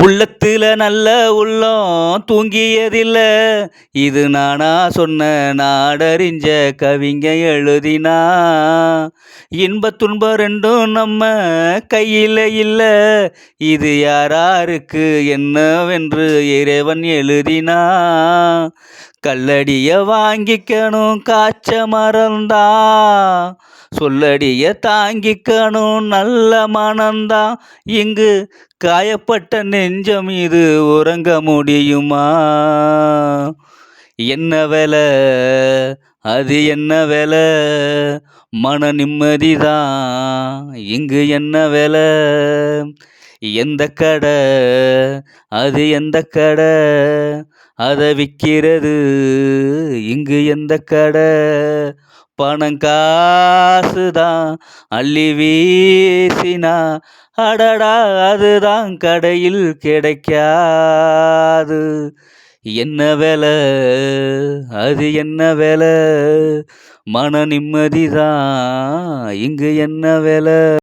உள்ளத்துல நல்ல உள்ளம் தூங்கியதில்ல. இது நானா சொன்ன நாடறிஞ்ச கவிஞ எழுதினா. இன்பத் துன்பம் ரெண்டும் நம்ம கையில இல்ல. இது யாராருக்கு என்னவென்று இறைவன் எழுதினா. கல்லடிய வாங்கிக்கணும் காய்ச்ச மறந்தா. சொல்லடிய தாங்கிக்கணும் நல்ல மனந்தான். இங்கு காயப்பட்ட நெஞ்சம் இது உறங்க முடியுமா? என்ன வேலை அது என்ன வேலை? மன நிம்மதிதான் இங்கு என்ன வேலை? எந்த கடை அது எந்த கடை? அதை விற்கிறது இங்கு எந்த கடை? பணம் காசுதான் அள்ளி வீசினா. அடடா அதுதான் கடையில் கிடைக்காது. என்ன வேலை அது என்ன வேலை? மன நிம்மதிதான் இங்கு என்ன வேலை?